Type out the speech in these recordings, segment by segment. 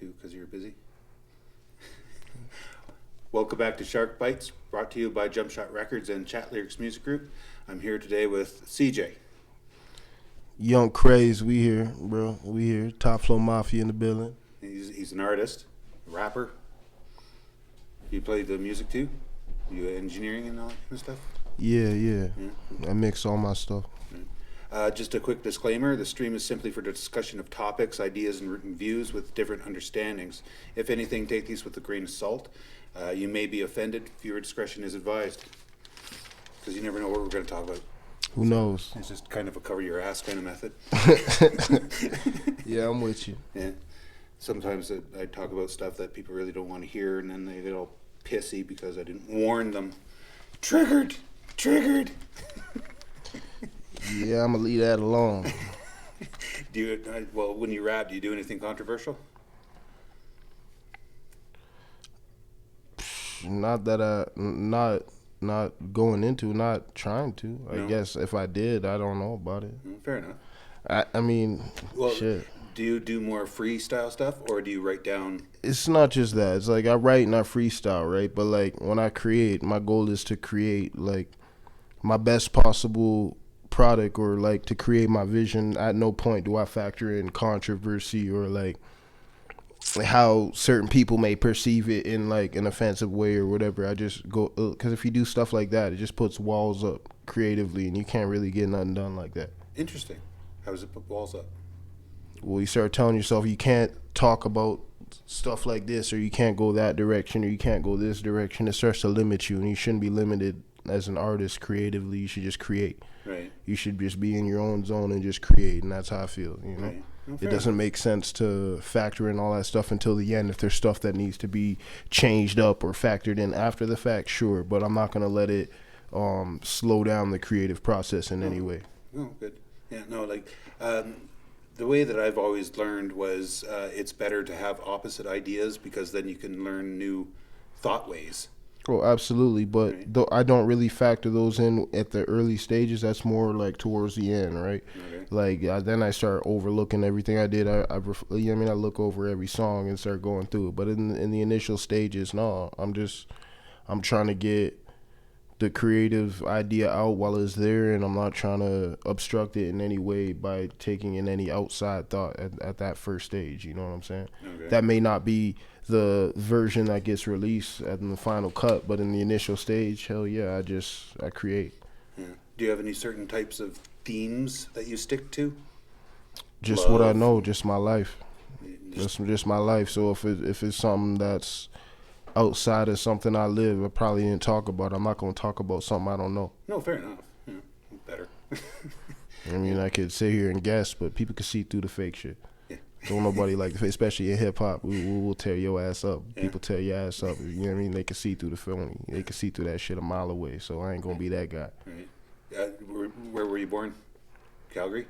too because you're busy. Welcome back to Shark Bites, brought to you by Jump Shot Records and Chat Lyrics Music Group. I'm here today with CJ. Yungg Craze, we here, bro. We here. Top Flow Mafia in the building. He's an artist, a rapper. You play the music too? You engineering and all that kind of stuff? Yeah. I mix all my stuff. Just a quick disclaimer, the stream is simply for the discussion of topics, ideas, and written views with different understandings. If anything, take these with a grain of salt. You may be offended. Viewer discretion is advised. Because you never know what we're going to talk about. Who knows? It's just kind of a cover your ass kind of method. Yeah, I'm with you. Yeah. Sometimes I talk about stuff that people really don't want to hear, and then they get all pissy because I didn't warn them. Triggered! Yeah, I'm gonna leave that alone. When you rap, do you do anything controversial? Not going into, not trying to. No. I guess if I did, I don't know about it. Fair enough. I mean, shit. Do you do more freestyle stuff, or do you write down? It's not just that. It's like I write and I freestyle, right? But like when I create, my goal is to create like my best possible product, or like to create my vision. At no point do I factor in controversy or like how certain people may perceive it in like an offensive way or whatever. I just go, because if you do stuff like that, it just puts walls up creatively, and you can't really get nothing done like that. Interesting. How does it put walls up? Well, you start telling yourself you can't talk about stuff like this, or you can't go that direction, or you can't go this direction. It starts to limit you, and you shouldn't be limited as an artist creatively. You should just create. Right. You should just be in your own zone and just create, and that's how I feel, you know? Right. Well, it doesn't make sense to factor in all that stuff until the end. If there's stuff that needs to be changed up or factored in after the fact, sure, but I'm not going to let it slow down the creative process in any way. Oh, good. Yeah, no, like, the way that I've always learned was it's better to have opposite ideas, because then you can learn new thought ways. Oh, absolutely, but right. Though I don't really factor those in at the early stages. That's more like towards the end, right? Okay. Like then I start overlooking everything I did. I look over every song and start going through it. But in the initial stages, no, I'm trying to get the creative idea out while it's there, and I'm not trying to obstruct it in any way by taking in any outside thought at that first stage. You know what I'm saying? Okay. That may not be the version that gets released in the final cut, but in the initial stage, hell yeah, I create. Yeah. Do you have any certain types of themes that you stick to? Just what I know, just my life. Just my life. So if it's something that's outside of something I live, I probably didn't talk about. I'm not going to talk about something I don't know. No, fair enough. Yeah, better. I mean, I could sit here and guess, but people can see through the fake shit. Yeah. Don't nobody like, especially in hip hop, we will tear your ass up. Yeah. People tear your ass up. You know what I mean? They can see through the phony. They can see through that shit a mile away. So I ain't gonna be that guy. Right. Where were you born? Calgary?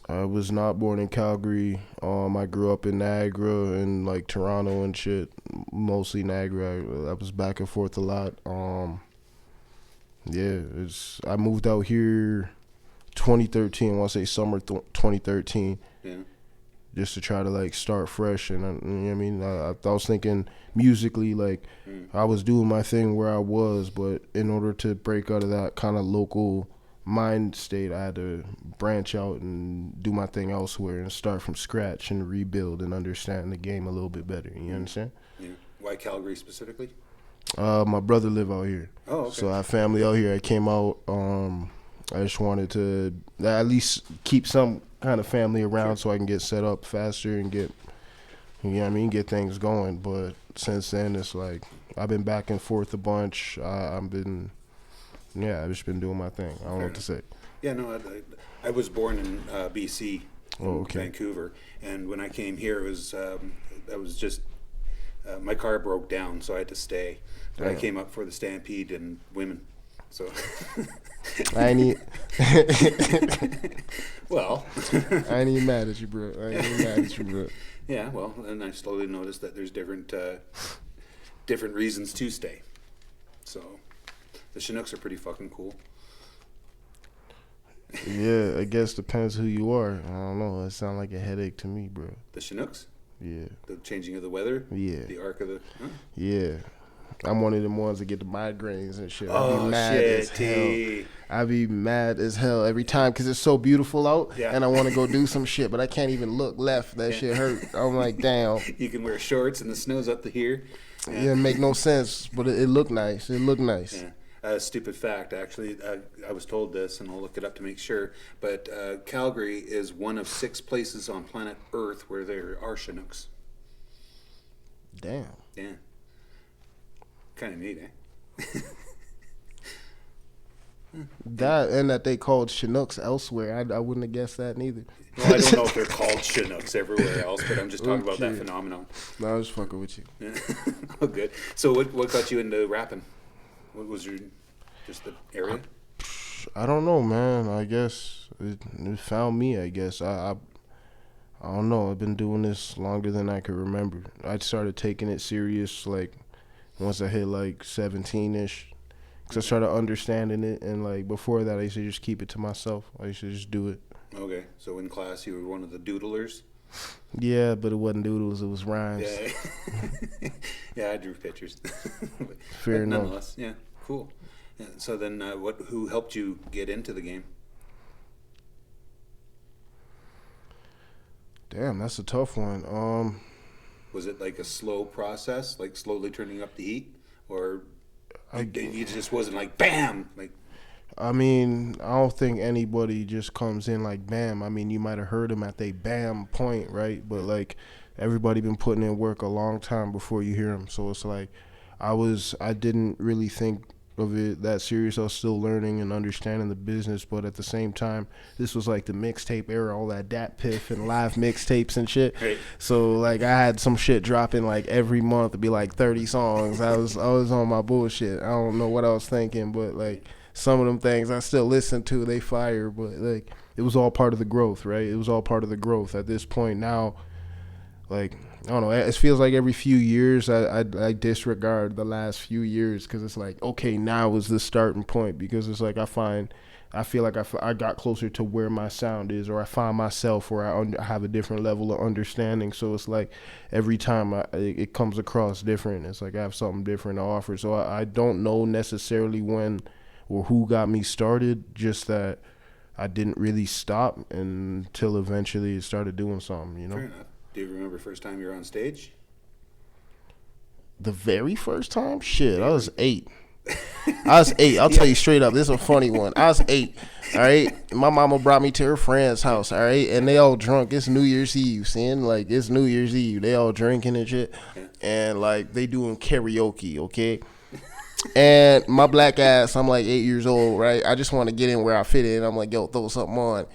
I was not born in Calgary. I grew up in Niagara and like Toronto and shit. Mostly Niagara. I was back and forth a lot. I moved out here 2013. I want to say summer 2013. Yeah. Just to try to like start fresh, and you know what I mean. I was thinking musically, like I was doing my thing where I was, but in order to break out of that kind of local mind state, I had to branch out and do my thing elsewhere and start from scratch and rebuild and understand the game a little bit better. You understand? Yeah. Why Calgary specifically? My brother live out here. Oh, okay. So I have family out here. I came out. I just wanted to at least keep some kind of family around, so I can get set up faster and get, you know what I mean, get things going. But since then, it's like I've been back and forth a bunch. I've just been doing my thing. I don't know what to say. Yeah, no, I was born in BC, Vancouver, and when I came here, I was just my car broke down, so I had to stay. But I came up for the Stampede and women. So I ain't even well, I ain't even mad at you, bro. Yeah, well, and I slowly noticed that there's different reasons to stay. So the Chinooks are pretty fucking cool. Yeah, I guess depends who you are. I don't know. It sounds like a headache to me, bro. The Chinooks? Yeah. The changing of the weather? Yeah. The arc of the... Huh? Yeah. I'm one of them ones that get the migraines and shit. I be Oh, mad shit, as hell. T. I be mad as hell every time because it's so beautiful out, Yeah. and I want to go do some shit, but I can't even look left. That shit hurt. I'm like, damn. You can wear shorts and the snow's up to here. Yeah, it make no sense, but it looked nice. It looked nice. Yeah. Stupid fact, actually. I was told this, and I'll look it up to make sure. But Calgary is one of 6 places on planet Earth where there are Chinooks. Damn. Yeah. Kind of neat, eh? That and that they called Chinooks elsewhere. I wouldn't have guessed that neither. Well, I don't know if they're called Chinooks everywhere else, but I'm just talking about that phenomenon. No, I was fucking with you. Yeah. Oh, good. So what got you into rapping? What was your, just the area? I don't know, man. I guess it found me, I guess. I don't know. I've been doing this longer than I could remember. I started taking it serious, like, once I hit, like, 17-ish. Because I started understanding it, and, like, before that, I used to just keep it to myself. I used to just do it. Okay, so in class you were one of the doodlers? Yeah, but it wasn't doodles, it was rhymes. Yeah, yeah, I drew pictures. Fair enough. Nonetheless, yeah, cool. Yeah, so then who helped you get into the game? Damn, that's a tough one. Was it like a slow process, like slowly turning up the heat? Or you just wasn't like, bam, like... I mean, I don't think anybody just comes in like bam. I mean, you might have heard them at they bam point, right? But like everybody been putting in work a long time before you hear them. So it's like I didn't really think of it that serious. I was still learning and understanding the business, but at the same time, this was like the mixtape era, all that Dat Piff and live mixtapes and shit. Right. So like I had some shit dropping like every month. It'd be like 30 songs. I was on my bullshit. I don't know what I was thinking, but like some of them things I still listen to, they fire, but like it was all part of the growth, right? It was all part of the growth. At this point now, like I don't know, it feels like every few years I disregard the last few years because it's like, okay, now is the starting point, because it's like I feel like I got closer to where my sound is, or I find myself where I have a different level of understanding. So it's like every time it comes across different. It's like I have something different to offer. So I don't know necessarily when or who got me started, just that I didn't really stop until eventually it started doing something, you know? Fair enough. Do you remember first time you were on stage? The very first time? Shit, I was 8. I'll tell you straight up, this is a funny one. I was 8, all right? My mama brought me to her friend's house, all right? And they all drunk. It's New Year's Eve, seeing? Like, it's New Year's Eve. They all drinking and shit. Yeah. And, like, they doing karaoke, okay? And my black ass, I'm like 8 years old, right? I just want to get in where I fit in. I'm like, yo, throw something on.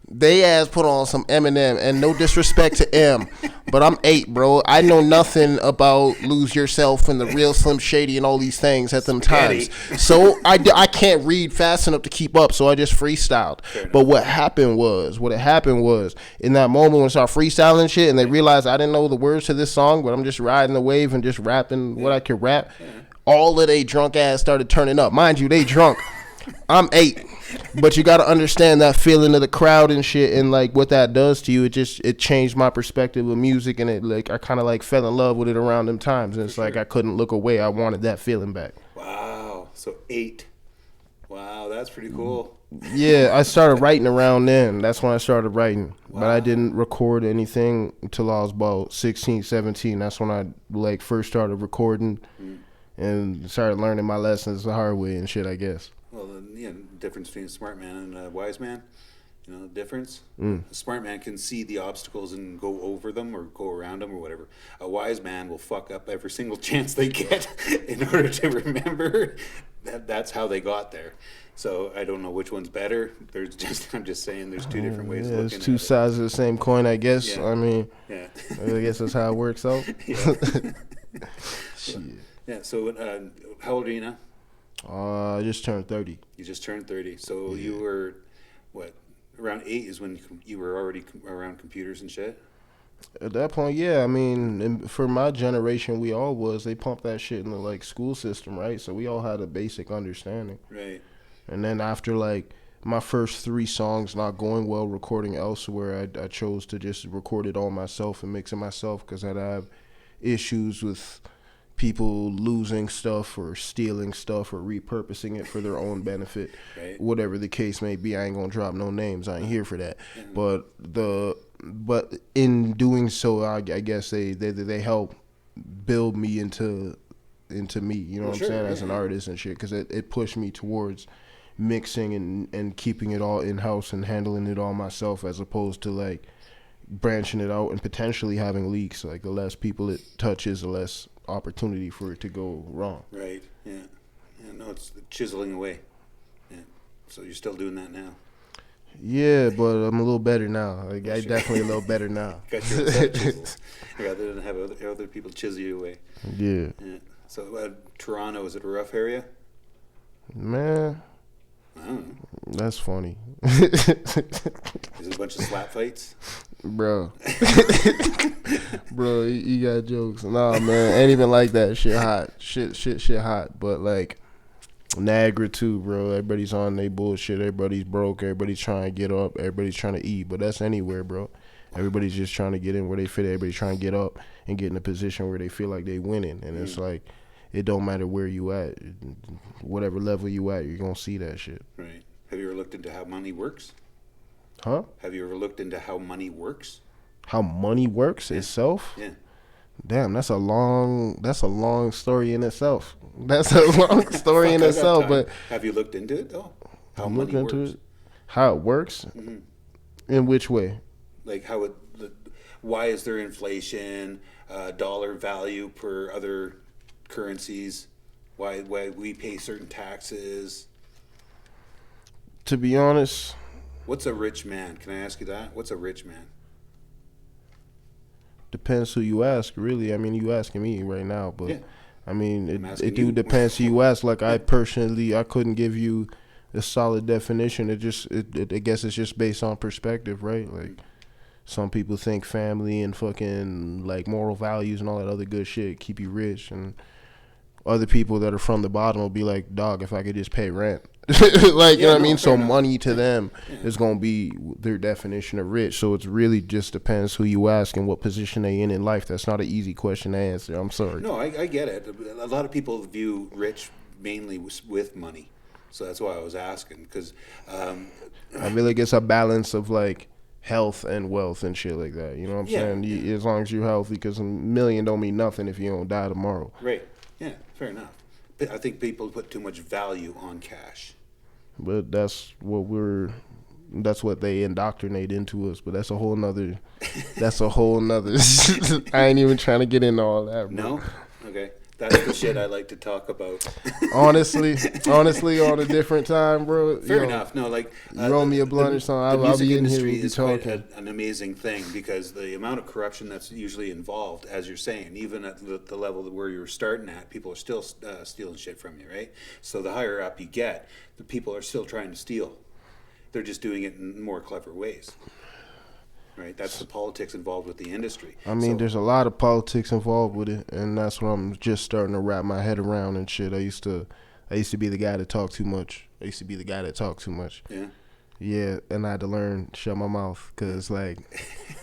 They ass put on some Eminem, and no disrespect to M, but I'm 8, bro. I know nothing about Lose Yourself and the Real Slim Shady and all these things at them times. So I can't read fast enough to keep up, so I just freestyled. But what happened was, in that moment when I started freestyling shit, and they realized I didn't know the words to this song, but I'm just riding the wave and just rapping what I could rap, all of they drunk ass started turning up. Mind you, they drunk. I'm 8. But you got to understand that feeling of the crowd and shit, and like what that does to you. It changed my perspective of music, and it like I kind of like fell in love with it around them times, and it's like I couldn't look away. I wanted that feeling back. Wow. So 8. Wow, that's pretty cool. Yeah, I started writing around then. That's when I started writing. Wow. But I didn't record anything until I was about 16, 17. That's when I like first started recording and started learning my lessons the hard way and shit, I guess. Well, the difference between a smart man and a wise man, you know the difference? A smart man can see the obstacles and go over them or go around them or whatever. A wise man will fuck up every single chance they get in order to remember that's how they got there. So I don't know which one's better. I'm just saying there's two different ways of looking at it. There's two sides of the same coin, I guess. Yeah. I mean, yeah. I guess that's how it works out. Yeah. Yeah, so how old are you now? I just turned 30. You just turned 30. So you were, what, around 8 is when you were already around computers and shit? At that point, yeah. I mean, for my generation, we all was. They pumped that shit in the, like, school system, right? So we all had a basic understanding. Right. And then after, like, my first 3 songs not going well recording elsewhere, I chose to just record it all myself and mix it myself because I'd have issues with people losing stuff or stealing stuff or repurposing it for their own benefit. Right. Whatever the case may be, I ain't gonna drop no names. I ain't here for that. But in doing so, I guess they help build me into me. You know what I'm saying, as an artist and shit, because it pushed me towards mixing and keeping it all in house and handling it all myself, as opposed to like branching it out and potentially having leaks. Like the less people it touches, the less opportunity for it to go wrong. Right. Yeah. Yeah. No, it's chiseling away. Yeah. So you're still doing that now. Yeah, but I'm a little better now. Like, I definitely a little better now. Got your own chisels rather than have other people chisel you away. Yeah. Yeah. So Toronto, is it a rough area? Man, I don't know. that's funny. Is it a bunch of slap fights? Bro. Bro, you got jokes. Nah, man, ain't even like that. Shit hot. Shit hot. But like Niagara too, bro. Everybody's on their bullshit. Everybody's broke. Everybody's trying to get up. Everybody's trying to eat. But that's anywhere, bro. Everybody's just trying to get in where they fit. Everybody's trying to get up and get in a position where they feel like they winning. And it's like, it don't matter where you at. Whatever level you at, you're going to see that shit. Right. Have you ever looked into how money works? Huh? Have you ever looked into how money works? How money works itself? Yeah. Damn, that's a long story in itself. That's a long story in itself. But have you looked into it though? How money works? Into it? How it works? Mm-hmm. In which way? Like why is there inflation? Dollar value per other currencies? Why we pay certain taxes? To be honest, what's a rich man? Can I ask you that? What's a rich man? Depends who you ask, really. I mean, you asking me right now, but yeah. I mean, it do you. Depends who you ask. Like I couldn't give you a solid definition. I guess it's just based on perspective, right? Like some people think family and fucking like moral values and all that other good shit keep you rich, and other people that are from the bottom will be like, dog, if I could just pay rent. Like, you know what I mean? So money to them is going to be their definition of rich. So it's really just depends who you ask and what position they in life. That's not an easy question to answer. I'm sorry. No, I get it. A lot of people view rich mainly with money. So that's why I was asking. Because I feel like it's a balance of like health and wealth and shit like that. You know what I'm saying? As long as you're healthy, because $1 million don't mean nothing if you don't die tomorrow. Right. Yeah, fair enough. I think people put too much value on cash. But that's what they indoctrinate into us. But that's a whole nother. I ain't even trying to get into all that, bro. No? Okay. That's the shit I like to talk about. honestly, on a different time, bro. Fair enough. No, like you roll me a blunt or something. I'll be in here. We'll be talking. An amazing thing because the amount of corruption that's usually involved, as you're saying, even at the level where you're starting at, people are still stealing shit from you, right? So the higher up you get, the people are still trying to steal. They're just doing it in more clever ways. Right, that's the politics involved with the industry. I mean, there's a lot of politics involved with it, and that's what I'm just starting to wrap my head around and shit. I used to be the guy that talked too much. Yeah. Yeah, and I had to learn to shut my mouth because, like,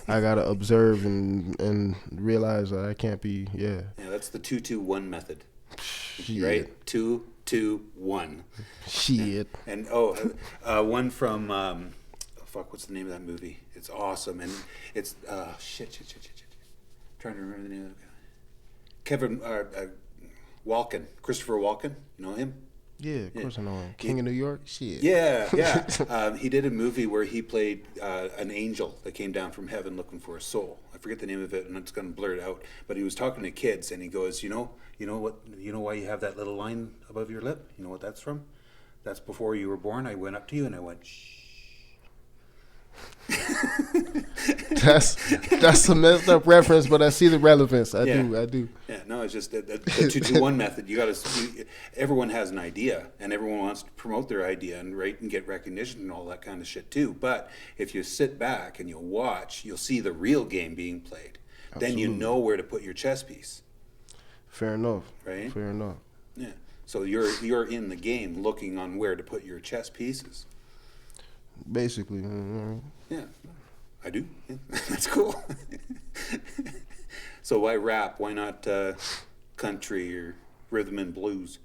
I gotta observe and realize that I can't be. Yeah. Yeah, that's the 2-2-1 method. Shit. Right, 2-2-1. Shit. And one from. What's the name of that movie? It's awesome, and it's shit. Trying to remember the name of the guy. Christopher Walken. You know him? Yeah, of course I know him. King of New York? Shit. Yeah. He did a movie where he played an angel that came down from heaven looking for a soul. I forget the name of it, and it's going to blur it out. But he was talking to kids, and he goes, you know why you have that little line above your lip? You know what that's from? That's before you were born. I went up to you and I went, shh. That's a messed up reference, but I see the relevance. I do. Yeah, no, it's just the 2-2-1 method. Everyone has an idea, and everyone wants to promote their idea and get recognition and all that kind of shit too. But if you sit back and you'll watch, you'll see the real game being played. Absolutely. Then you know where to put your chess piece. Fair enough. Right. Fair enough. Yeah. So you're in the game, looking on where to put your chess pieces. Basically. Yeah, I do. Yeah. That's cool. So why rap? Why not country or rhythm and blues?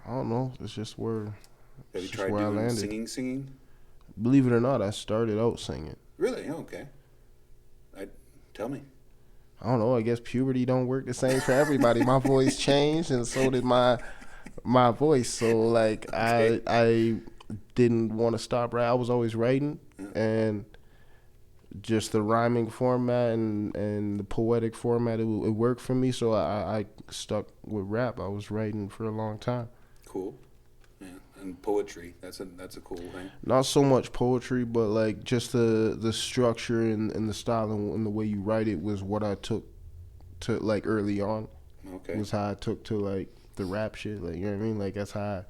I don't know. Have It's you just tried where I doing landed. singing? Believe it or not, I started out singing. Really? Oh, okay. I Tell me. I don't know. I guess puberty don't work the same for everybody. My voice changed, and so did my voice. So like Okay. I didn't want to stop. Right, I was always writing, Yeah. and just the rhyming format and the poetic format, it worked for me. So I stuck with rap. I was writing for a long time. Cool. Yeah. And poetry. That's a cool thing. Not so much poetry, but like just the structure and the style and the way you write it was what I took to like early on. Okay. Was how I took to like the rap shit. Like, you know what I mean? Like that's how I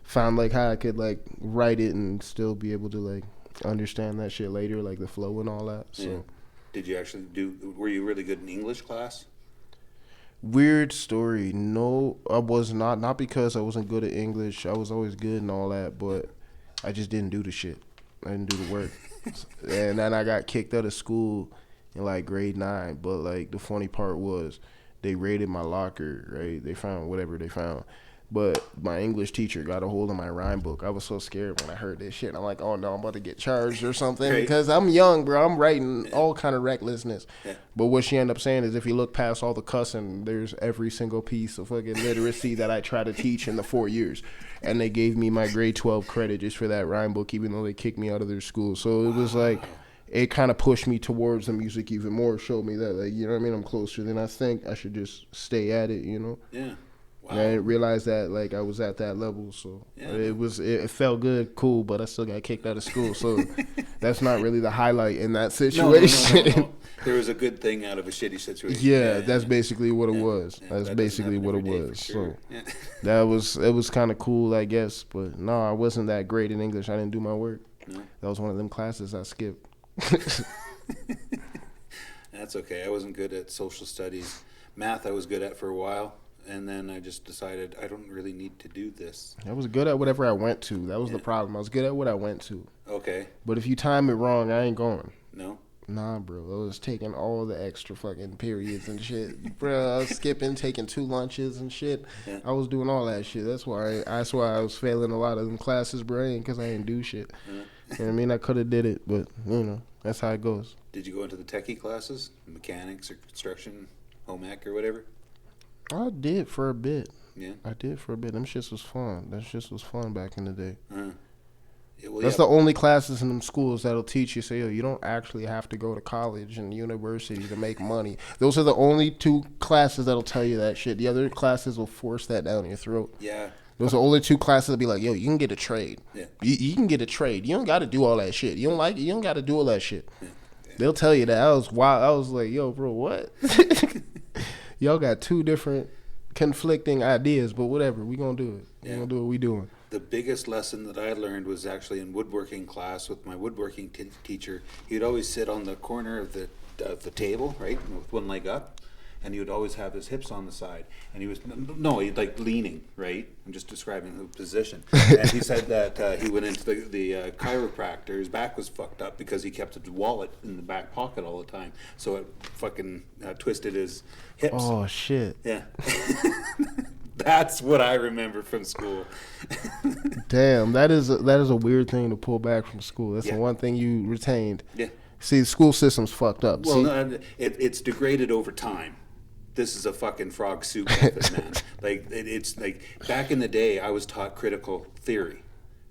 found like how I could like write it and still be able to like understand that shit later, like the flow and all that. So Yeah. Did you actually do? Were you really good in English class? weird story. No, I was not. Not because I wasn't good at English. I was always good and all that, but I just didn't do the shit. I didn't do the work. And then I got kicked out of school in like grade 9. But like the funny part was they raided my locker, right? They found whatever they found. But my English teacher got a hold of my rhyme book. I was so scared when I heard this shit. I'm like, oh no, I'm about to get charged or something. Right. Because I'm young, bro. I'm writing all kind of recklessness. Yeah. But what she ended up saying is if you look past all the cussing, there's every single piece of fucking literacy that I try to teach in the 4 years. And they gave me my grade 12 credit just for that rhyme book, even though they kicked me out of their school. So it was like, it kind of pushed me towards the music even more, showed me that, like, you know what I mean, I'm closer than I think. I should just stay at it, you know? Yeah. Wow. And I didn't realize that, like, I was at that level, so Yeah. it felt good, cool, but I still got kicked out of school, so that's not really the highlight in that No, no, no, situation. no. There was a good thing out of a shitty situation. Yeah, that's basically what it Yeah. was. Yeah, That's that doesn't basically happen what it every day for was. sure. So Yeah. it was kind of cool, I guess. But no, I wasn't that great in English. I didn't do my work. No. That was one of them classes I skipped. That's okay. I wasn't good at social studies. Math I was good at for a while, and then I just decided I don't really need to do this. I was good at whatever I went to. That was the Yeah. problem. I was good at what I went to. Okay. But if you time it wrong, I ain't going. No? Nah, bro. I was taking all the extra fucking periods and shit. Bro, I was skipping, taking 2 lunches and shit. Yeah. I was doing all that shit. That's why I was failing a lot of them classes, bro, because I didn't do shit. Yeah. You know what I mean? I could have did it, but, you know, that's how it goes. Did you go into the techie classes? Mechanics or construction, home ec or whatever? I did for a bit. Yeah. I did for a bit. Them shits was fun. That shit was fun back in the day. Yeah, well, That's yeah. the only classes in them schools that'll teach you, say, yo, you don't actually have to go to college and university to make money. Those are the only 2 classes that'll tell you that shit. The other classes will force that down your throat. Yeah. Those are the only 2 classes that'll be like, yo, you can get a trade. Yeah. You can get a trade. You don't got to do all that shit. You don't like it, you don't got to do all that shit. Yeah. They'll tell you that. I was wild. I was like, yo, bro, what? Y'all got 2 different conflicting ideas, but whatever. We gonna do it. We Yeah. gonna do what we doing. The biggest lesson that I learned was actually in woodworking class with my woodworking teacher. He'd always sit on the corner of the table, right, with one leg up, and he would always have his hips on the side. And he was he'd like leaning, right? I'm just describing the position. And he said that he went into the chiropractor. His back was fucked up because he kept his wallet in the back pocket all the time, so it fucking twisted his hips. Oh shit. Yeah. That's what I remember from school. Damn, that is a weird thing to pull back from school. That's Yeah. the one thing you retained. Yeah. See, the school system's fucked up. Well, See? no, it's degraded over time. This is a fucking frog soup method, man. Like it's like back in the day, I was taught critical theory,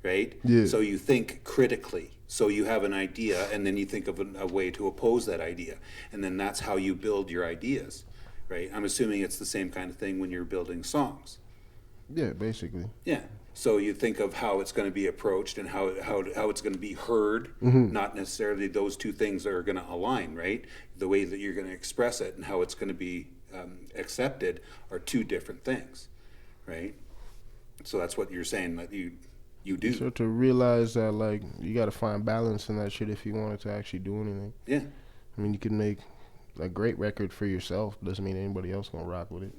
right? Yeah. So you think critically. So you have an idea, and then you think of a way to oppose that idea, and then that's how you build your ideas, right? I'm assuming it's the same kind of thing when you're building songs. Yeah, basically. Yeah. So you think of how it's going to be approached and how it's going to be heard. Mm-hmm. Not necessarily those 2 things are going to align, right? The way that you're going to express it and how it's going to be accepted are 2 different things, right? So that's what you're saying that you do. So to realize that, like, you got to find balance in that shit if you wanted to actually do anything. Yeah. I mean, you can make a great record for yourself. Doesn't mean anybody else gonna rock with it.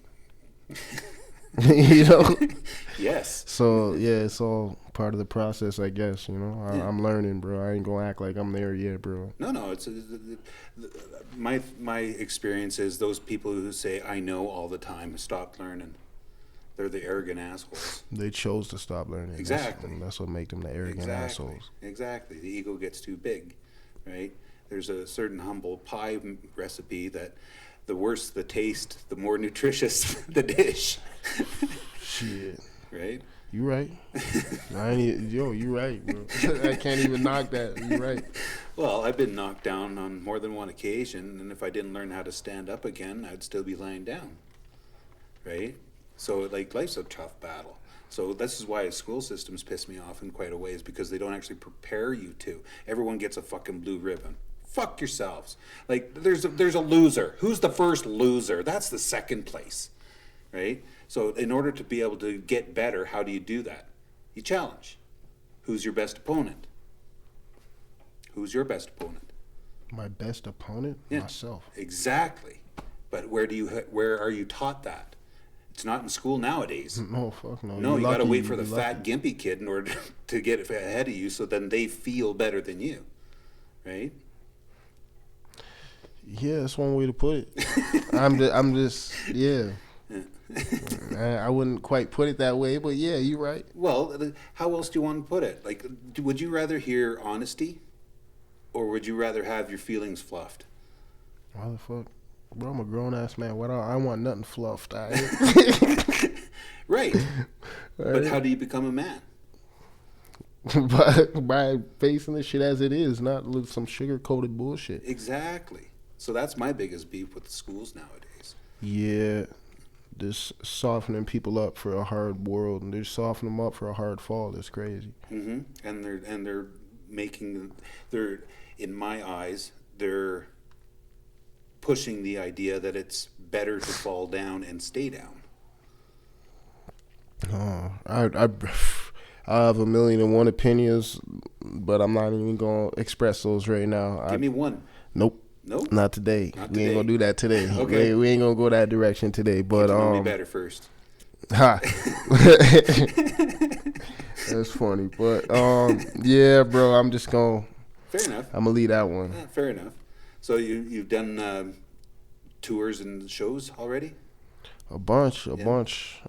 You know. Yes. So yeah, it's all part of the process, I guess. You know, Yeah. I'm learning, bro. I ain't gonna act like I'm there yet, bro. No. My experience is those people who say I know all the time stop learning. They're the arrogant assholes. They chose to stop learning. Exactly. That's what make them the arrogant assholes. Exactly. The ego gets too big, right? There's a certain humble pie recipe that the worse the taste, the more nutritious the dish. Shit. Right? You right. You right, bro. I can't even knock that. You right. Well, I've been knocked down on more than one occasion, and if I didn't learn how to stand up again, I'd still be lying down. Right? So, like, life's a tough battle. So this is why school systems piss me off in quite a way, is because they don't actually prepare you to. Everyone gets a fucking blue ribbon. Fuck yourselves. Like, there's a loser. Who's the first loser? That's the second place, right? So in order to be able to get better, how do you do that? You challenge. Who's your best opponent? Who's your best opponent? My best opponent? Yeah, myself. Exactly. But where are you taught that? It's not in school nowadays. No, fuck no. No, you got to wait for the fat, gimpy kid in order to get ahead of you, so then they feel better than you, right? Yeah, that's one way to put it. I'm just, yeah. I wouldn't quite put it that way, but yeah, you're right. Well, how else do you want to put it? Like, would you rather hear honesty, or would you rather have your feelings fluffed? Why the fuck? Bro, I'm a grown ass man. What I want nothing fluffed. Right. But how do you become a man? by facing the shit as it is, not with some sugar coated bullshit. Exactly. So that's my biggest beef with the schools nowadays. Yeah, just softening people up for a hard world, and they're softening them up for a hard fall. It's crazy. Mm-hmm. And they're making, in my eyes, they're pushing the idea that it's better to fall down and stay down. Oh, I have 1,000,001 opinions, but I'm not even gonna express those right now. Give me one. Nope. Nope. Not today. We ain't gonna do that today. Okay. We ain't gonna go that direction today. But Get to know me better first. Ha. That's funny. But yeah, bro. I'm just gonna. Fair enough. I'm gonna leave that one. Yeah, fair enough. So you've done tours and shows already? A bunch.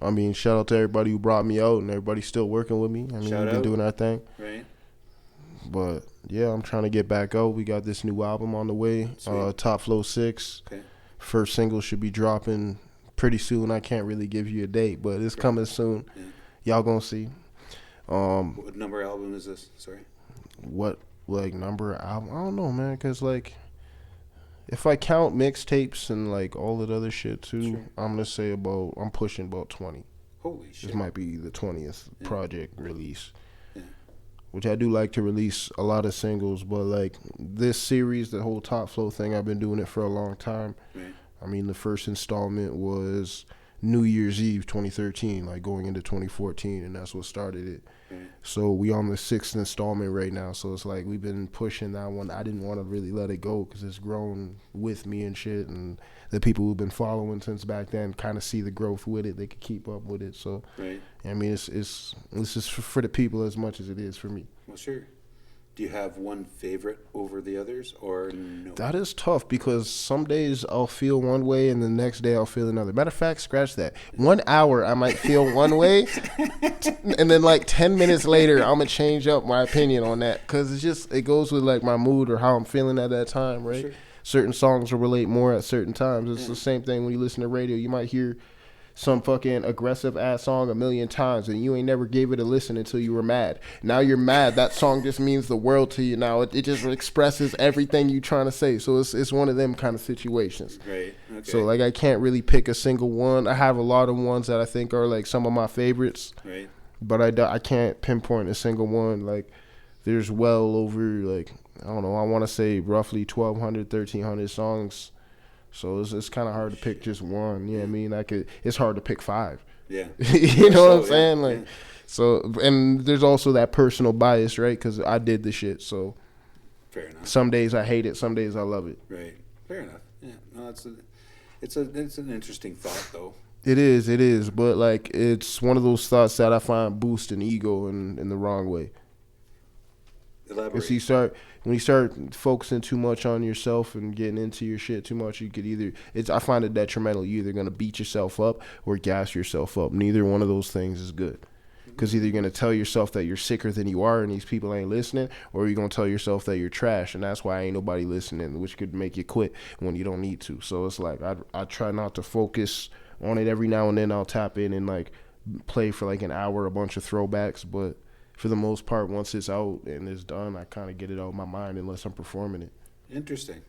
I mean, shout out to everybody who brought me out, and everybody's still working with me. I mean, Shout we've been out. doing our thing. Right. But yeah, I'm trying to get back out. We got this new album on the way. Top Flow 6. Okay. First single should be dropping pretty soon. I can't really give you a date, but it's coming soon. Yeah. Y'all gonna see. What number album is this? Sorry. What like number album? I don't know, man. Cause like, if I count mixtapes and like all that other shit too, Sure. I'm gonna say I'm pushing about 20. Holy shit. This might be the 20th project release. Yeah. Which I do like to release a lot of singles, but like this series, the whole Top Flow thing, I've been doing it for a long time. Right. I mean, the first installment was New Year's Eve 2013, like going into 2014, and that's what started it. Right. So we on the 6th installment right now, so it's like we've been pushing that one. I didn't want to really let it go because it's grown with me and shit, and the people who've been following since back then kind of see the growth with it. They could keep up with it. So Right. I mean, it's just for the people as much as it is for me. Well, sure. Do you have one favorite over the others, or no? That is tough because some days I'll feel one way and the next day I'll feel another. Matter of fact, scratch that. 1 hour I might feel one way, and then like 10 minutes later I'm gonna change up my opinion on that because it goes with like my mood or how I'm feeling at that time, right? Sure. Certain songs will relate more at certain times. It's the same thing when you listen to radio. You might hear some fucking aggressive ass song 1,000,000 times and you ain't never gave it a listen until you were mad. Now you're mad. That song just means the world to you now. It just expresses everything you trying to say. So it's one of them kind of situations. Right. Okay. So like I can't really pick a single one. I have a lot of ones that I think are like some of my favorites, Right. but I can't pinpoint a single one. Like there's well over like, I don't know, I want to say roughly 1,200, 1,300 songs. So it's kind of hard to pick just one. Yeah, I mean, it's hard to pick 5. Yeah. You know what I'm saying? Yeah. Like, so, and there's also that personal bias, right? Because I did the shit. So Fair enough. some days I hate it, some days I love it. Right. Fair enough. Yeah. No, it's an interesting thought though. It is, but like it's one of those thoughts that I find boost an ego in the wrong way. Because Elaborate. when you start focusing too much on yourself and getting into your shit too much, you could either I find it detrimental. You're either gonna beat yourself up or gas yourself up. Neither one of those things is good. Because either you're gonna tell yourself that you're sicker than you are and these people ain't listening, or you're gonna tell yourself that you're trash and that's why ain't nobody listening, which could make you quit when you don't need to. So it's like I try not to focus on it. Every now and then I'll tap in and like play for like an hour a bunch of throwbacks, but for the most part, once it's out and it's done, I kind of get it out of my mind unless I'm performing it. Interesting.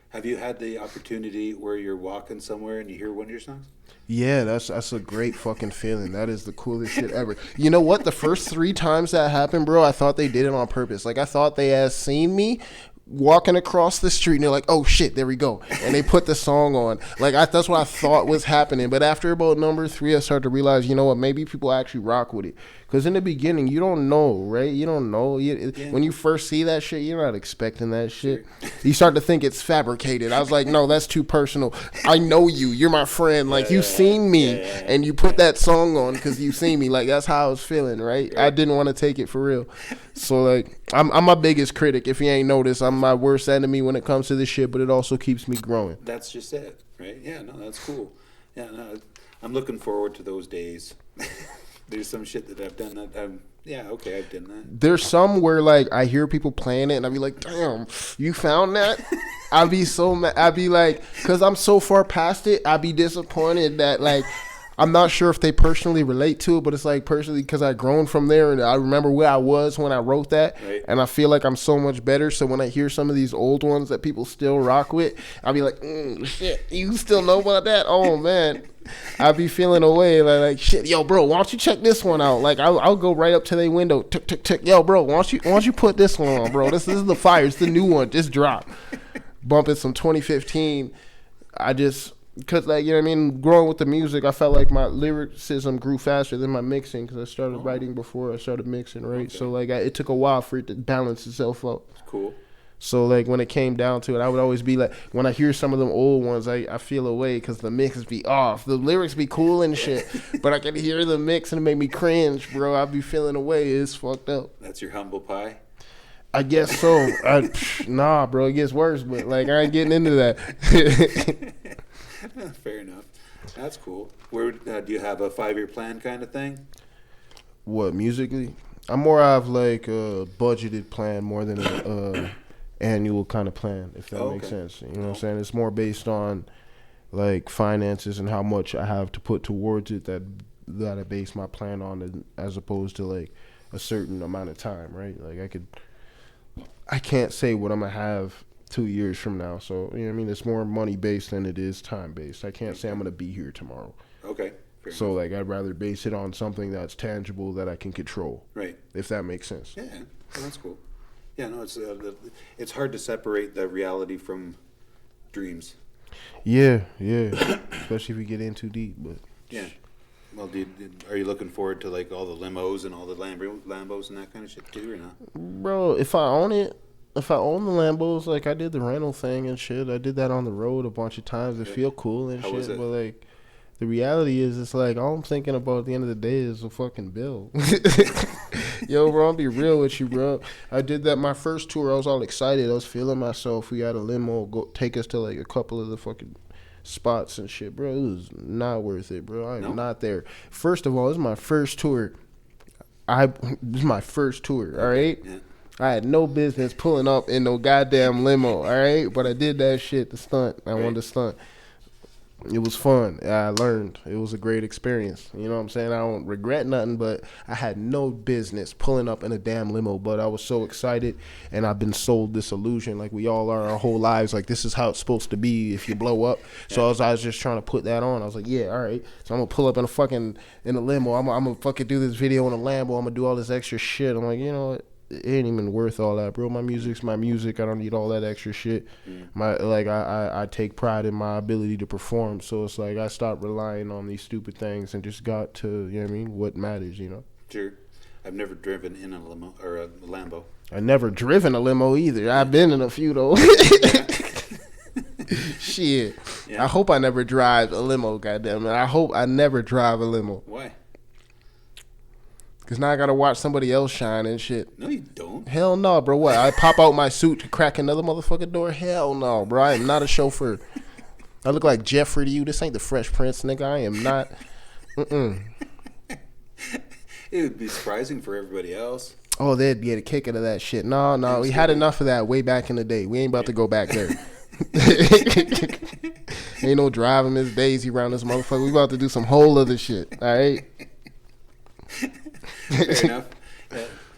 Have you had the opportunity where you're walking somewhere and you hear one of your songs? Yeah, that's a great fucking feeling. That is the coolest shit ever. You know what? The first 3 times that happened, bro, I thought they did it on purpose. Like, I thought they had seen me walking across the street and they're like, oh shit, there we go, and they put the song on. Like, that's what I thought was happening. But after about number 3, I started to realize, you know what, maybe people actually rock with it. Because in the beginning, you don't know, right? You don't know. When you first see that shit, you're not expecting that shit. You start to think it's fabricated. I was like, no, that's too personal. I know you. You're my friend. Like, you've seen me, and you put that song on because you seen me. Like, that's how I was feeling, right? I didn't want to take it for real. So, like, I'm my biggest critic. If you ain't noticed, I'm my worst enemy when it comes to this shit, but it also keeps me growing. That's just it, right? Yeah, no, that's cool. Yeah, no, I'm looking forward to those days. There's some shit that I've done that I've done that. There's some where like I hear people playing it and I'll be like, damn, you found that? I'll be so mad. I'll be like, because I'm so far past it, I'll be disappointed that like I'm not sure if they personally relate to it, but it's like personally because I've grown from there and I remember where I was when I wrote that, and I feel like I'm so much better. So when I hear some of these old ones that people still rock with, I'll be like, shit, you still know about that? Oh man. I be feeling away like shit. Yo, bro, why don't you check this one out? Like I'll go right up to their window, tick tick tick. Yo, bro, why don't you put this one on, bro? This is the fire. It's the new one. Just drop. Bumping some 2015. Cause like, you know what I mean. Growing with the music, I felt like my lyricism grew faster than my mixing because I started writing before I started mixing, right? Okay. So like it took a while for it to balance itself out. Cool. So, like, when it came down to it, I would always be like, when I hear some of them old ones, I feel away because the mix be off. The lyrics be cool and shit, but I can hear the mix and it make me cringe, bro. I be feeling away. It's fucked up. That's your humble pie? I guess so. Nah, bro, it gets worse, but, like, I ain't getting into that. Fair enough. That's cool. Where do you have a 5-year plan kind of thing? What, musically? I'm more of, like, a budgeted plan more than a annual kind of plan, if that makes sense. You know what I'm saying? It's more based on like finances and how much I have to put towards it that I base my plan on, as opposed to like a certain amount of time, right? Like I can't say what I'm gonna have 2 years from now. So you know what I mean, it's more money based than it is time based. I can't say I'm gonna be here tomorrow. Okay. So like I'd rather base it on something that's tangible that I can control. Right. If that makes sense. Yeah, well, that's cool. Yeah, no, it's hard to separate the reality from dreams. Yeah, especially if you get in too deep. But yeah, well, are you looking forward to like all the limos and all the Lambos and that kind of shit too, or not? Bro, if I own the Lambos, like I did the rental thing and shit. I did that on the road a bunch of times. It feel cool and shit. But like, the reality is, it's like all I'm thinking about at the end of the day is a fucking bill. Yo, bro, I'll be real with you, bro. I did that my first tour. I was all excited. I was feeling myself. We had a limo take us to like a couple of the fucking spots and shit, bro. It was not worth it, bro. I'm not there. First of all, this is my first tour. This is my first tour, all right? Yeah. I had no business pulling up in no goddamn limo, all right? But I did that shit to stunt. I wanted to stunt. It was fun. I learned. It was a great experience. You know what I'm saying? I don't regret nothing, but I had no business pulling up in a damn limo. But I was so excited, and I've been sold this illusion, like we all are our whole lives. Like, this is how it's supposed to be if you blow up. So I was just trying to put that on. I was like, yeah, all right. So I'm going to pull up in a limo. I'm going to fucking do this video in a Lambo. I'm going to do all this extra shit. I'm like, you know what? It ain't even worth all that, bro. My music's my music. I don't need all that extra shit. I take pride in my ability to perform. So it's like I stopped relying on these stupid things and just got to, you know what I mean, what matters, you know. Sure. I've never driven in a limo or a Lambo. I never driven a limo either. I've been in a few though. Shit. Yeah. I hope I never drive a limo, goddamn it. I hope I never drive a limo. Why? Because now I got to watch somebody else shine and shit. No, you don't. Hell no, bro. What? I pop out my suit to crack another motherfucking door? Hell no, bro. I am not a chauffeur. I look like Jeffrey to you. This ain't the Fresh Prince, nigga. I am not. It would be surprising for everybody else. Oh, they'd get a kick out of that shit. No. We had enough of that way back in the day. We ain't about to go back there. Ain't no driving Miss Daisy around this motherfucker. We about to do some whole other shit. All right. Fair enough.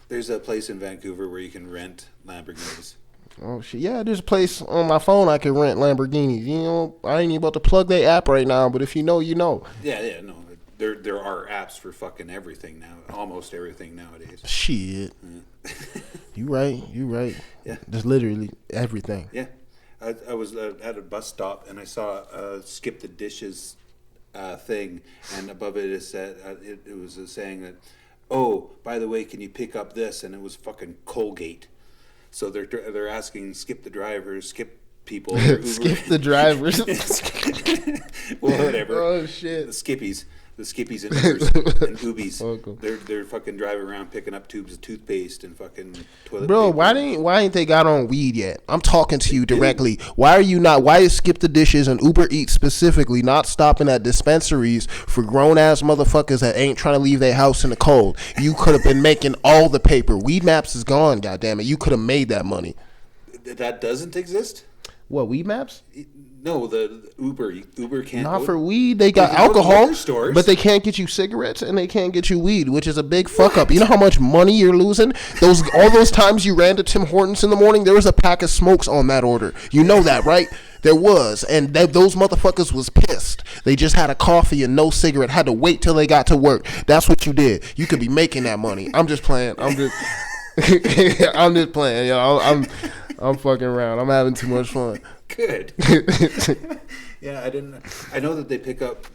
There's a place in Vancouver where you can rent Lamborghinis. Oh shit! Yeah, there's a place on my phone I can rent Lamborghinis. You know, I ain't even about to plug their app right now, but if you know, you know. Yeah, no. There are apps for fucking everything now. Almost everything nowadays. Shit. Yeah. You right. Yeah. Just literally everything. Yeah. I was at a bus stop and I saw a skip the dishes thing, and above it said it was saying that, oh, by the way, can you pick up this? And it was fucking Colgate. So they're asking skip the drivers, skip people, Skip the drivers. well, whatever. Oh shit. The skippies and Ubers and Ubis. Oh, cool. They're fucking driving around picking up tubes of toothpaste and fucking toilet Bro, paper. why ain't they got on weed yet? I'm talking to you directly. Why is Skip the Dishes and Uber Eats specifically not stopping at dispensaries for grown ass motherfuckers that ain't trying to leave their house in the cold? You could have been making all the paper. Weed Maps is gone, goddammit. You could have made that money. That doesn't exist? What, Weed Maps? No, the Uber can't. Not for weed. They got They can go to alcohol, liquor stores. but they can't get you cigarettes and they can't get you weed, which is a big fuck up. You know how much money you're losing? All those times you ran to Tim Hortons in the morning, there was a pack of smokes on that order. You know that, right? There was, and those motherfuckers was pissed. They just had a coffee and no cigarette. Had to wait till they got to work. That's what you did. You could be making that money. I'm just playing. I'm just playing. Yo, I'm fucking around. I'm having too much fun. Good. Yeah, I know that they pick up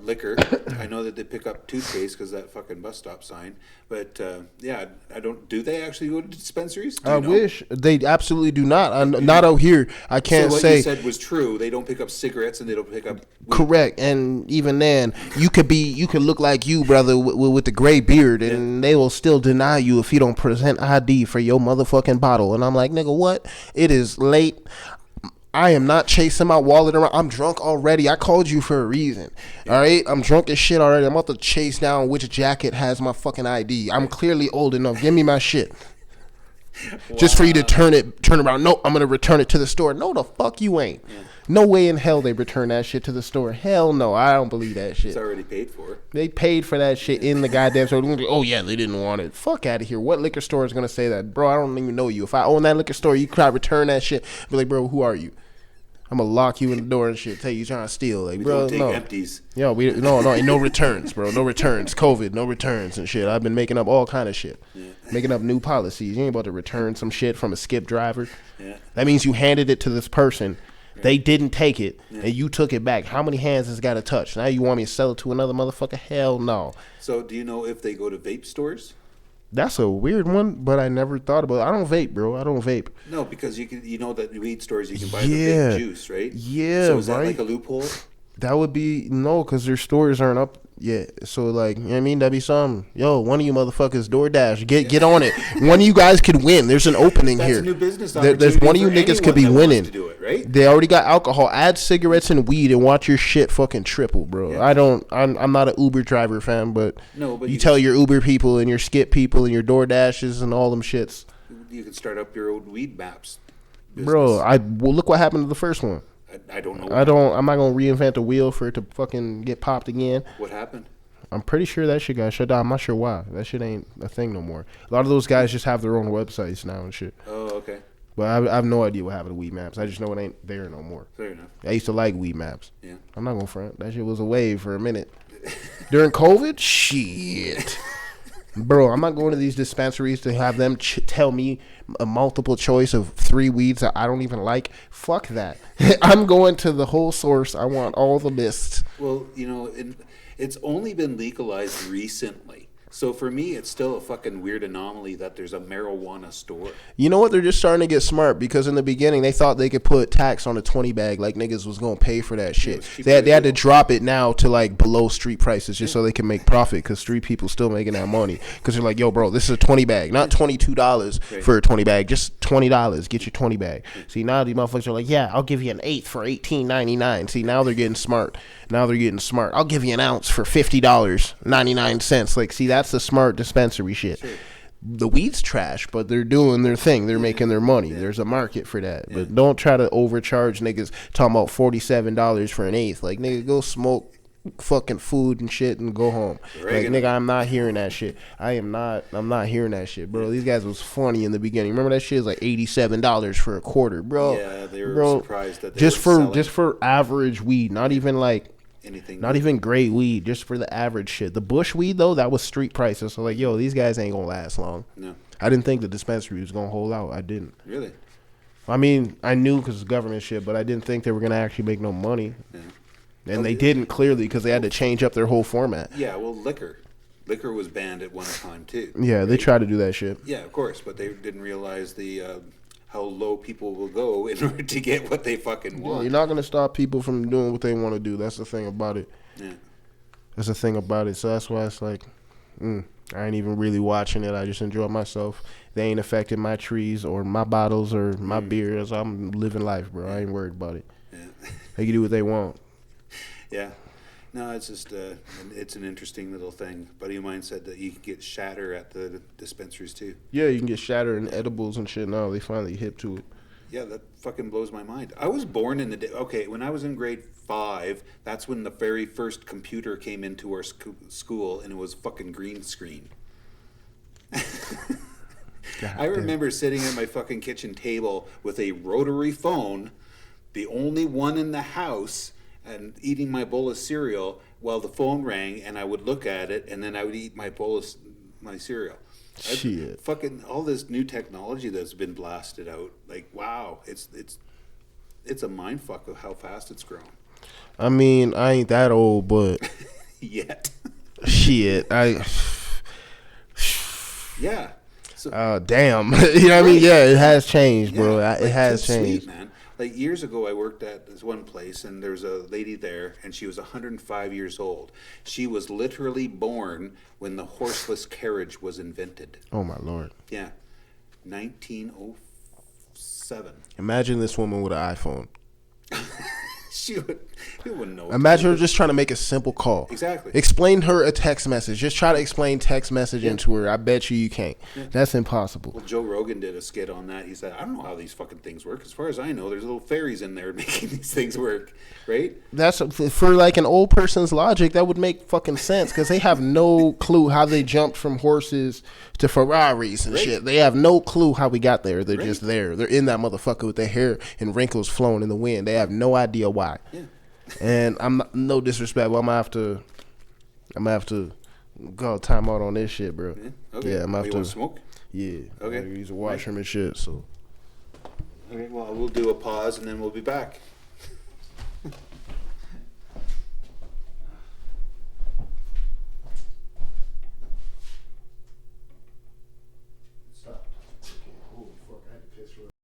liquor. I know that they pick up toothpaste because that fucking bus stop sign. But yeah, I don't. Do they actually go to dispensaries? Do I you know? wish they absolutely do not. Not out here. I can't So what say. you said was true. They don't pick up cigarettes and they don't pick up weed. Correct, and even then, you could look like you, brother, with the gray beard, and they will still deny you if you don't present ID for your motherfucking bottle. And I'm like, nigga, what? It is late. I am not chasing my wallet around. I'm drunk already. I called you for a reason. All right? I'm drunk as shit already. I'm about to chase down which jacket has my fucking ID. I'm clearly old enough. Give me my shit. Wow. Just for you to turn around. No, I'm going to return it to the store. No, the fuck you ain't. Yeah. No way in hell they return that shit to the store. Hell no. I don't believe that shit. It's already paid for. They paid for that shit in the goddamn store. Oh, yeah, they didn't want it. Fuck out of here. What liquor store is going to say that? Bro, I don't even know you. If I own that liquor store, you try to return that shit. Be like, bro, who are you? I'm gonna lock you in the door and shit. Tell you trying to steal, like, We bro. don't take No, empties. yo, ain't no returns, bro. No returns. COVID, no returns and shit. I've been making up all kind of shit, making up new policies. You ain't about to return some shit from a skip driver. Yeah. That means you handed it to this person. They didn't take it, and you took it back. How many hands has got to touch? Now you want me to sell it to another motherfucker? Hell no. So do you know if they go to vape stores? That's a weird one, but I never thought about it. I don't vape, bro. I don't vape. No, because you know that weed stores you can buy the Yeah. vape juice, right? Yeah, So is that right. like a loophole? That would be no, because their stores aren't up yet. So like, you know what I mean, that'd be something. Yo, one of you motherfuckers, DoorDash, get on it. One of you guys could win. There's an opening That's here. a new business There's opportunity one of you for niggas could be anyone that wants winning. to do it, right? They already got alcohol. Add cigarettes and weed and watch your shit fucking triple, bro. Yeah. I'm not an Uber driver fan, but No, but you tell your Uber people and your Skip people and your DoorDashes and all them shits, You can start up your old weed maps business. bro. Well, look what happened to the first one. I don't know. I'm not gonna reinvent the wheel for it to fucking get popped again. What happened. I'm pretty sure that shit got shut down. I'm not sure why. That shit ain't a thing no more. A lot of those guys just have their own websites now and shit. Oh, okay. But I have no idea what happened to Weed Maps. I just know it ain't there no more. Fair enough. I used to like Weed Maps. Yeah. I'm not gonna front. That shit was a wave for a minute. During COVID? Shit. Bro, I'm not going to these dispensaries to have them tell me a multiple choice of 3 weeds that I don't even like. Fuck that. I'm going to the whole source. I want all the lists. Well, it's only been legalized recently. So for me, it's still a fucking weird anomaly that there's a marijuana store. You know what? They're just starting to get smart because in the beginning they thought they could put tax on a 20 bag, like niggas was gonna pay for that shit. They had to drop it now to like below street prices just so they can make profit because street people still making that money because they're like, yo, bro, this is a 20 bag, not $22 for a 20 bag, just $20. Get your 20 bag. See, now these motherfuckers are like, yeah, I'll give you an eighth for $18.99. See, now they're getting smart. I'll give you an ounce for $50.99. Like, see, that's the smart dispensary shit. Sure. The weed's trash, but they're doing their thing. They're making their money. There's a market for that. But don't try to overcharge niggas talking about $47 for an eighth. Like, nigga, go smoke fucking food and shit and go home. Like, nigga, I'm not hearing that shit. I'm not hearing that shit, bro. These guys was funny in the beginning. Remember that shit is like $87 for a quarter, bro. Yeah, they were surprised that they just for average weed, not even like anything, not even great weed, just for the average shit. The bush weed though, that was street prices. So like, yo, these guys ain't gonna last long. No, I didn't think the dispensary was gonna hold out. I didn't. Really? I mean, I knew because it's government shit, but I didn't think they were gonna actually make no money. Yeah. And they didn't, clearly, because they had to change up their whole format. Yeah, well, liquor was banned at one time too. Yeah, right? They tried to do that shit. Yeah, of course, but they didn't realize the how low people will go in order to get what they fucking want. Yeah, you're not gonna stop people from doing what they want to do. That's the thing about it. Yeah, that's the thing about it. So that's why it's like, I ain't even really watching it. I just enjoy myself. They ain't affecting my trees or my bottles or my beers. I'm living life, bro. I ain't worried about it. Yeah. They can do what they want. Yeah. No, it's just it's an interesting little thing. A buddy of mine said that you can get shatter at the dispensaries too. Yeah, you can get shatter and edibles and shit now. They finally hip to it. Yeah, that fucking blows my mind. I was born in the day. Okay, when I was in grade 5, that's when the very first computer came into our school, and it was fucking green screen. I remember sitting at my fucking kitchen table with a rotary phone, the only one in the house, and eating my bowl of cereal while the phone rang, and I would look at it, and then I would eat my bowl of my cereal. Shit. Fucking all this new technology that's been blasted out. Like, wow, it's a mind fuck of how fast it's grown. I mean, I ain't that old, but yet. Shit, yeah. So, damn. You know what I mean? Yeah, it has changed, bro. It has changed. Sweet, man. Like years ago, I worked at this one place, and there was a lady there, and she was 105 years old. She was literally born when the horseless carriage was invented. Oh my Lord! Yeah, 1907. Imagine this woman with an iPhone. You wouldn't know. Imagine her just trying to make a simple call. Exactly. Explain her a text message. Just try to explain text messaging to her. I bet you can't. Yeah. That's impossible. Well, Joe Rogan did a skit on that. He said, I don't know how these fucking things work. As far as I know, there's little fairies in there making these things work, right? That's for like an old person's logic. That would make fucking sense because they have no clue how they jumped from horses to Ferraris and shit. They have no clue how we got there. They're just there. They're in that motherfucker with their hair and wrinkles flowing in the wind. They have no idea why. Yeah. And I'm not, no disrespect, but I'm gonna have to go time out on this shit, bro. Yeah, okay. Yeah, I'm gonna have to smoke. Yeah. Okay. I use a washroom and shit. So. Okay. Well, we'll do a pause and then we'll be back.